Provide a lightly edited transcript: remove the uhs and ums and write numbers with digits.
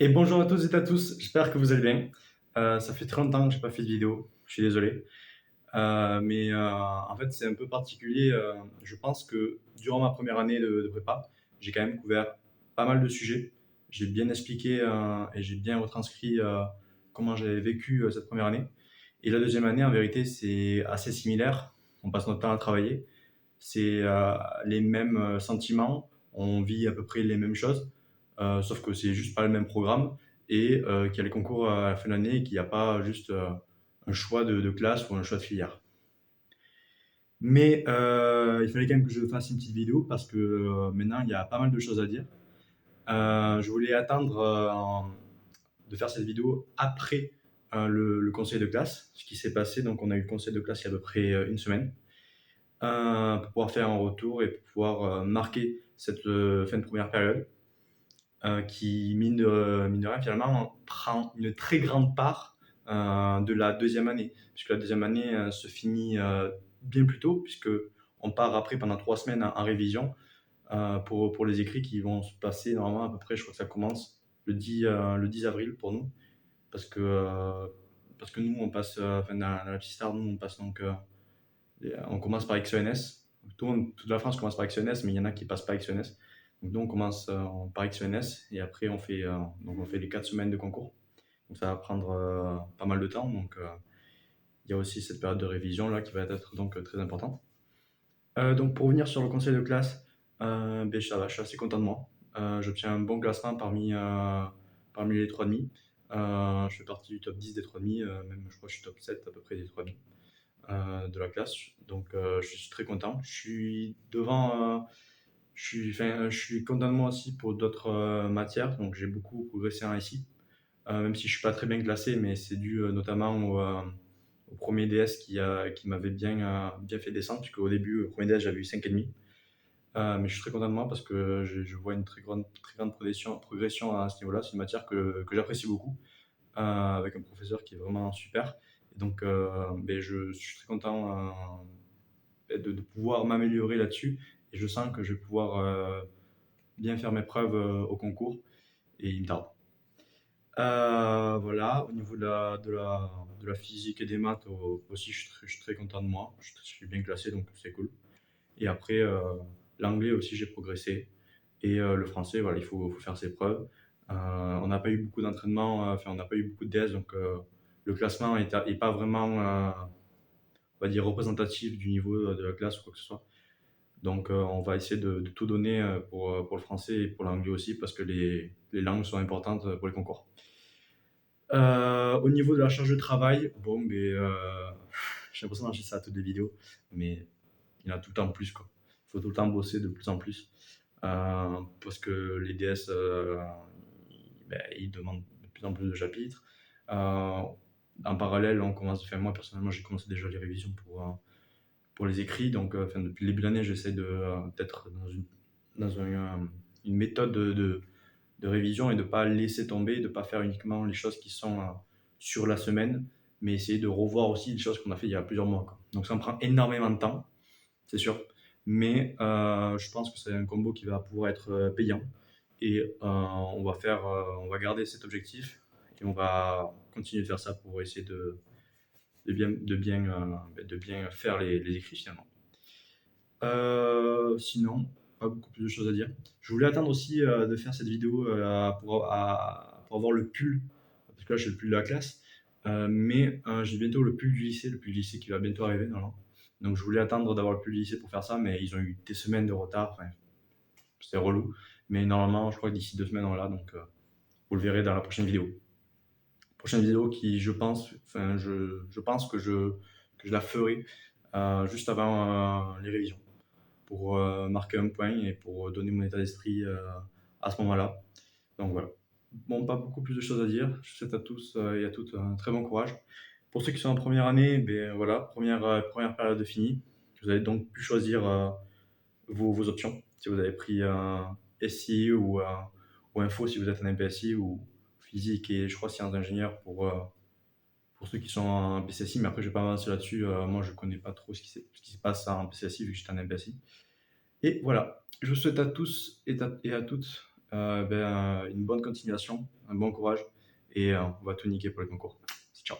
Et bonjour à toutes et à tous, j'espère que vous allez bien. Ça fait très longtemps que j'ai pas fait de vidéo, je suis désolé. En fait, c'est un peu particulier. Je pense que durant ma première année de prépa, j'ai quand même couvert pas mal de sujets. J'ai bien expliqué et j'ai bien retranscrit comment j'avais vécu cette première année. Et la deuxième année, en vérité, c'est assez similaire. On passe notre temps à travailler. C'est les mêmes sentiments, on vit à peu près les mêmes choses, sauf que c'est juste pas le même programme et qu'il y a les concours à la fin de l'année et qu'il n'y a pas juste un choix de classe ou un choix de filière. Mais il fallait quand même que je fasse une petite vidéo parce que maintenant il y a pas mal de choses à dire. Je voulais attendre de faire cette vidéo après le conseil de classe, ce qui s'est passé. Donc on a eu le conseil de classe il y a à peu près une semaine. Pour pouvoir faire un retour et pour pouvoir marquer cette fin de première période qui, mine de rien, finalement, prend une très grande part de la deuxième année. Puisque la deuxième année se finit bien plus tôt, puisque on part après pendant 3 semaines en révision pour les écrits qui vont se passer normalement à peu près, je crois que ça commence le 10 avril pour nous, parce que nous, on passe, enfin, dans la petite star, nous, on passe donc on commence par XENS. Toute la France commence par XENS, mais il y en a qui passent pas XENS. Donc nous, on commence par XENS et après on fait les 4 semaines de concours. Donc ça va prendre pas mal de temps. Donc il y a aussi cette période de révision là qui va être donc très importante. Donc pour revenir sur le conseil de classe, ça va, je suis assez content de moi. J'obtiens un bon classement parmi les 3,5. Je fais partie du top 10 des 3,5, même je crois que je suis top 7 à peu près des 3,5 de la classe. Donc je suis très content. Je suis devant, je suis content de moi aussi pour d'autres matières. Donc j'ai beaucoup progressé en ici, même si je suis pas très bien classé, mais c'est dû notamment au premier DS qui m'avait bien fait descendre, puisque au début, au premier DS, j'avais eu 5,5. Mais je suis très content de moi parce que je vois une très grande progression à ce niveau-là. C'est une matière que j'apprécie beaucoup, avec un professeur qui est vraiment super. Et donc, je suis très content de pouvoir m'améliorer là-dessus. Et je sens que je vais pouvoir bien faire mes preuves au concours. Et il me tarde. Voilà, au niveau de la physique et des maths aussi, je suis très content de moi. Je suis bien classé, donc c'est cool. Et après, l'anglais aussi, j'ai progressé. Et le français, voilà, faut faire ses preuves. On n'a pas eu beaucoup d'entraînement, enfin, on n'a pas eu beaucoup de DS, donc le classement est pas vraiment, on va dire, représentatif du niveau de la classe ou quoi que ce soit. Donc, on va essayer de tout donner pour le français et pour l'anglais aussi, parce que les langues sont importantes pour les concours. Au niveau de la charge de travail, bon, j'ai l'impression d'enregistrer ça à toutes les vidéos, mais il y en a tout le temps plus, quoi. Il faut tout le temps bosser de plus en plus. Parce que les DS, ils demandent de plus en plus de chapitres. En parallèle, enfin, moi personnellement, j'ai commencé déjà les révisions pour les écrits. Donc, enfin, depuis le début de l'année, j'essaie d'être une méthode de révision et de ne pas laisser tomber, de ne pas faire uniquement les choses qui sont sur la semaine, mais essayer de revoir aussi les choses qu'on a fait il y a plusieurs mois, quoi. Donc ça me prend énormément de temps, c'est sûr, mais je pense que c'est un combo qui va pouvoir être payant et on va garder cet objectif et on va continuer de faire ça pour essayer de bien faire les écrits finalement. Sinon, pas beaucoup plus de choses à dire. Je voulais attendre aussi de faire cette vidéo pour avoir le pull, parce que là j'ai le pull de la classe, j'ai bientôt le pull du lycée qui va bientôt arriver normalement. Donc je voulais attendre d'avoir le pull du lycée pour faire ça, mais ils ont eu des semaines de retard, enfin, c'est relou. Mais normalement, je crois que d'ici 2 semaines on l'a, donc vous le verrez dans la prochaine vidéo. Prochaine vidéo qui, je pense que je la ferai juste avant les révisions pour marquer un point et pour donner mon état d'esprit à ce moment-là. Donc voilà. Bon, pas beaucoup plus de choses à dire. Je vous souhaite à tous et à toutes un très bon courage. Pour ceux qui sont en première année, voilà, première période finie. Vous avez donc pu choisir vos options. Si vous avez pris un SI ou info si vous êtes un MPSI ou physique et je crois sciences d'ingénieur pour ceux qui sont en PCSI, mais après je vais pas avancer là-dessus. Moi je connais pas trop ce qui se passe en PCSI vu que j'étais en MPSI. Et voilà, je vous souhaite à tous et à toutes Une bonne continuation, un bon courage et on va tout niquer pour le concours. Ciao.